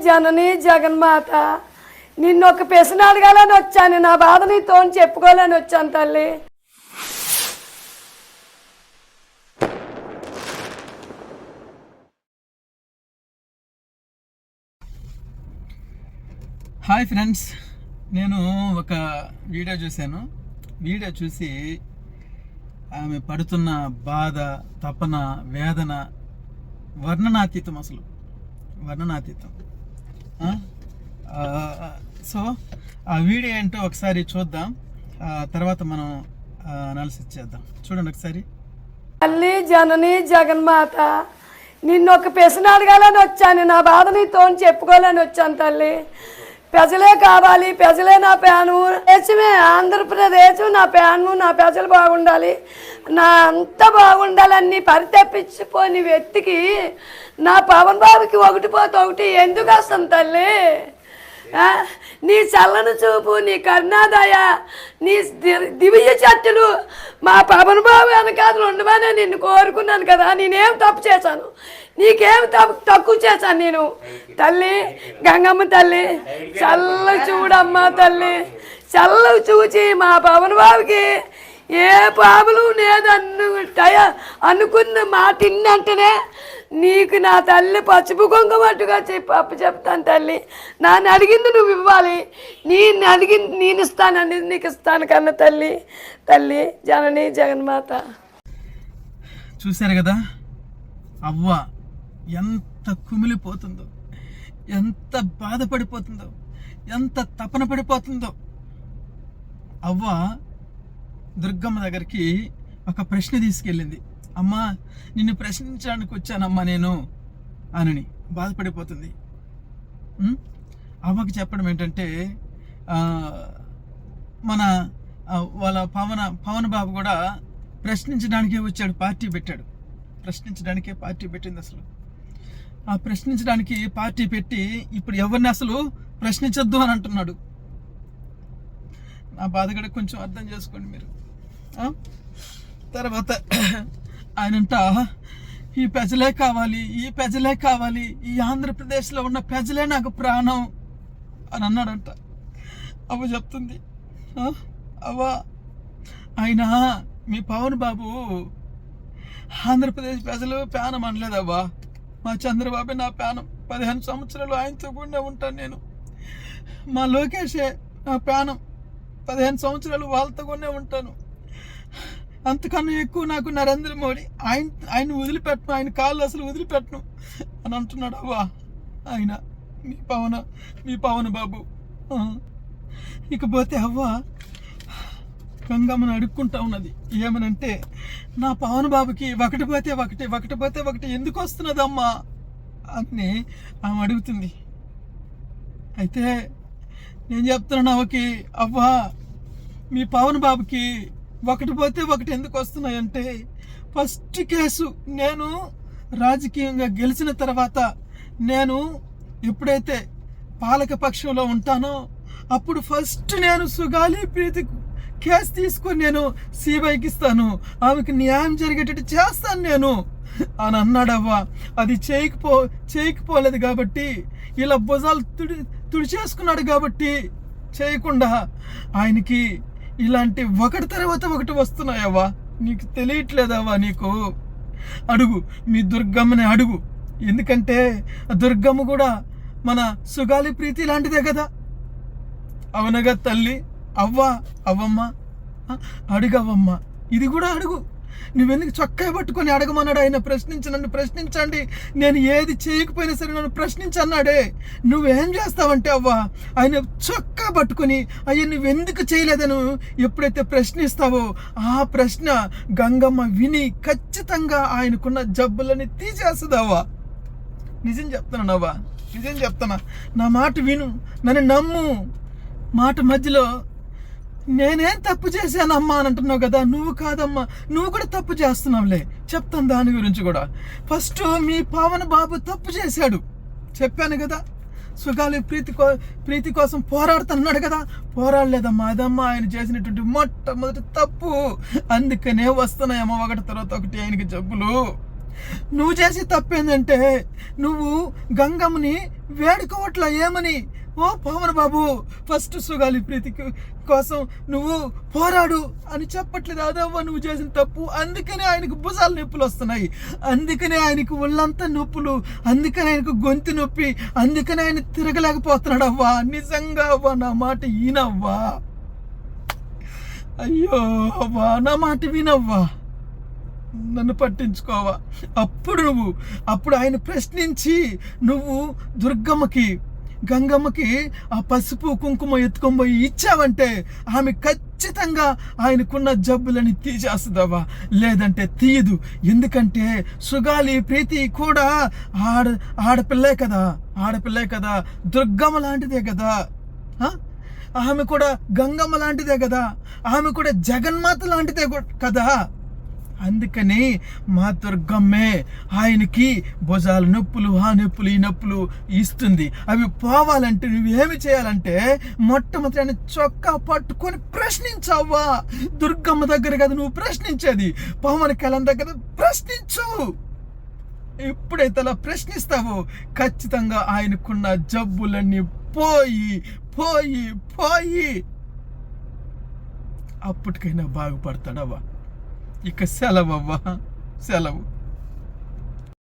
జనని జగన్మాత నిన్ను ఒక ప్రశ్న అడగాలని వచ్చాను. నా బాధ నీతో చెప్పుకోవాలని వచ్చాను తల్లి. హాయ్ ఫ్రెండ్స్, నేను ఒక వీడియో చూశాను. వీడియో చూసి ఆమె పడుతున్న బాధ, తపన, వేదన వర్ణనాతీతం, అసలు వర్ణనాతీతం. సో ఆ వీడియో ఏంటో ఒకసారి చూద్దాం, తర్వాత మనం అనాలిసిస్ చేద్దాం. చూడండి ఒకసారి. తల్లి జనని జగన్మాత నిన్ను ఒక ప్రశ్న అడగాలని వచ్చాను. నా బాధ నీతో చెప్పుకోవాలని వచ్చాను తల్లి. ప్రజలే కావాలి, ప్రజలే నా ప్యాను, దేశమే ఆంధ్రప్రదేశ్ నా ప్యాను, నా ప్రజలు బాగుండాలి, నా అంత బాగుండాలని పరితపించిపోని వ్యక్తికి నా పవన్ బాబుకి ఒకటి పోతే ఒకటి ఎందుకు వస్తాను తల్లి? నీ చల్లని చూపు, నీ కరుణాదయ, నీ దివ్య చర్చలు మా పవన్ బాబు వెనకాల ఉండమని నిన్ను కోరుకున్నాను కదా. నేనేం తప్పు చేశాను? నీకేం తక్కువ చేశాను నేను? తల్లి గంగమ్మ తల్లి చల్ల చూడమ్మా తల్లి, చల్ల చూచి మా పవన్ బాబుకి ఏ పాములు అనుకున్న మాట ఇన్నంటేనే నీకు నా తల్లి పసుపు కుంకుమట్టుగా అప్పు చెప్తాను తల్లి. నన్ను అడిగింది నువ్వు ఇవ్వాలి, నేను అడిగింది నేను ఇస్తానండి, నీకు ఇస్తాను కన్నా తల్లి. తల్లి జనని జగన్మాత. చూశారు కదా, అవ్వ ఎంత కుమిలిపోతుందో, ఎంత బాధపడిపోతుందో, ఎంత తపన పడిపోతుందో. అవ్వ దుర్గమ్మ దగ్గరికి ఒక ప్రశ్న తీసుకెళ్ళింది. అమ్మా, నిన్ను ప్రశ్నించడానికి వచ్చానమ్మా నేను అని బాధపడిపోతుంది. అమ్మకి చెప్పడం ఏంటంటే, మన వాళ్ళ పవన్ బాబు కూడా ప్రశ్నించడానికే వచ్చాడు, పార్టీ పెట్టాడు. ప్రశ్నించడానికే పార్టీ పెట్టింది. అసలు ఆ ప్రశ్నించడానికి పార్టీ పెట్టి ఇప్పుడు ఎవరిని అసలు ప్రశ్నించొద్దు అని అంటున్నాడు. నా బాధ కూడా కొంచెం అర్థం చేసుకోండి మీరు. తర్వాత ఆయనంట ఈ ప్రజలే కావాలి, ఈ ప్రజలే కావాలి, ఈ ఆంధ్రప్రదేశ్లో ఉన్న ప్రజలే నాకు ప్రాణం అని అన్నాడంట. అవ్వ చెప్తుంది, అవ్వ ఆయన మీ పవన్ బాబు ఆంధ్రప్రదేశ్ ప్రజలు ప్రాణం అనలేదవ్వా, మా చంద్రబాబు నా ప్రాణం. 15 సంవత్సరాలు ఆయనతో కూడా ఉంటాను నేను. మా లోకేషే నా ప్రాణం, 15 సంవత్సరాలు వాళ్ళతో కూడా ఉంటాను. అంతకన్నా ఎక్కువ నాకు నరేంద్ర మోడీ, ఆయన వదిలిపెట్టను, ఆయన కాళ్ళు అసలు వదిలిపెట్టను అని అంటున్నాడు అవ్వా ఆయన మీ పవన్ బాబు. ఇకపోతే అవ్వ గంగమ్మను అడుక్కుంటా ఉన్నది. ఏమనంటే, నా పవన్ బాబుకి ఒకటి పోతే ఒకటి ఎందుకు వస్తున్నదమ్మా అని ఆమె అడుగుతుంది. అయితే నేను చెప్తున్నాను అవ్వకి, అవ్వా మీ పవన్ బాబుకి ఒకటి పోతే ఒకటి ఎందుకు వస్తున్నాయంటే, ఫస్ట్ కేసు నేను రాజకీయంగా గెలిచిన తర్వాత నేను ఎప్పుడైతే పాలక పక్షంలో ఉంటానో అప్పుడు ఫస్ట్ నేను సుగాలి ప్రీతి కేసు తీసుకొని నేను సిబిఐకి ఇస్తాను, ఆమెకు న్యాయం జరిగేటట్టు చేస్తాను నేను అని అన్నాడవ్వా. అది చేయకపోలేదు కాబట్టి, ఇలా భుజాలు తుడిచేసుకున్నాడు కాబట్టి చేయకుండా ఆయనకి ఇలాంటి ఒకటి తర్వాత ఒకటి వస్తున్నాయవ్వా. నీకు తెలియట్లేదవ్వా? నీకు అడుగు, మీ దుర్గమ్మని అడుగు. ఎందుకంటే దుర్గమ్మ కూడా మన సుగాలి ప్రీతి లాంటిదే కదా. అవునగా తల్లి? అవ్వమ్మ అడుగవమ్మ, ఇది కూడా అడుగు. నువ్వెందుకు చొక్కా పట్టుకొని అడగమన్నాడు ఆయన. నన్ను ప్రశ్నించండి, నేను ఏది చేయకపోయినా సరే నన్ను ప్రశ్నించన్నాడే. నువ్వేం చేస్తావంటే అవ్వ, ఆయన చొక్కా పట్టుకొని అయ్యా నువ్వెందుకు చేయలేదని ఎప్పుడైతే ప్రశ్నిస్తావో ఆ ప్రశ్న గంగమ్మ విని ఖచ్చితంగా ఆయనకున్న జబ్బులని తీసేస్తుందవ్వా. నిజం చెప్తానవ్వా, నిజం చెప్తానా. నా మాట విను, నన్ను నమ్ము. మాట మధ్యలో నేనేం తప్పు చేశానమ్మా అని అంటున్నావు కదా. నువ్వు కాదమ్మా, నువ్వు కూడా తప్పు చేస్తున్నావులే. చెప్తాను దాని గురించి కూడా. ఫస్ట్ మీ పవన్ బాబు తప్పు చేశాడు, చెప్పాను కదా. సుగాలి ప్రీతి కోసం పోరాడుతున్నాడు కదా. పోరాడలేదమ్మా, అదమ్మా ఆయన చేసినటువంటి మొట్టమొదటి తప్పు. అందుకనే వస్తున్నాయమ్మా ఒకటి తర్వాత ఒకటి ఆయనకి జబ్బులు. నువ్వు చేసే తప్పేందంటే నువ్వు గంగమ్మని వేడుకోవట్లా ఏమని. ఓ పవన్ బాబు, ఫస్ట్ సుగాలి ప్రీతి కోసం నువ్వు పోరాడు అని చెప్పట్లేదు. అదవ్వ నువ్వు చేసిన తప్పు. అందుకనే ఆయనకు భుజాలు నొప్పులు వస్తున్నాయి, అందుకనే ఆయనకు ఒళ్ళంతా నొప్పులు, అందుకనే ఆయనకు గొంతు నొప్పి, అందుకనే ఆయన తిరగలేకపోతున్నాడు. అవ్వా నిజంగా అవ్వా, నా మాట ఈనవ్వా. అయ్యో అవ్వా, నా మాట వినవ్వా, నన్ను పట్టించుకోవా. అప్పుడు ఆయన ప్రశ్నించి నువ్వు దుర్గమ్మకి గంగమ్మకి ఆ పసుపు కుంకుమ ఎత్తుకొని పోయి ఇచ్చావంటే ఆమె ఖచ్చితంగా ఆయనకున్న జబ్బులని తీసేస్తుందవ్వా, లేదంటే తీయదు. ఎందుకంటే సుగాలి ప్రీతి కూడా ఆడపిల్లే కదా, దుర్గమ్మ లాంటిదే కదా, ఆమె కూడా గంగమ్మ లాంటిదే కదా, ఆమె కూడా జగన్మాత లాంటిదే కదా. అందుకని మా దుర్గమ్మే ఆయనకి భుజాల నొప్పులు, ఆ నొప్పులు, ఈ నొప్పులు ఇస్తుంది. అవి పోవాలంటే నువ్వేమి చేయాలంటే మొట్టమొదటి ఆయన చొక్కా పట్టుకొని ప్రశ్నించావా. దుర్గమ్మ దగ్గర కదా నువ్వు ప్రశ్నించేది, పవన్ కళ్యాణ్ దగ్గర ప్రశ్నించు. ఎప్పుడైతే అలా ప్రశ్నిస్తావో ఖచ్చితంగా ఆయనకున్న జబ్బులన్నీ పోయి పోయి పోయి అప్పటికైనా బాగుపడతాడవ్వా. ఇక సెలవు అవ్వా, సెలవు.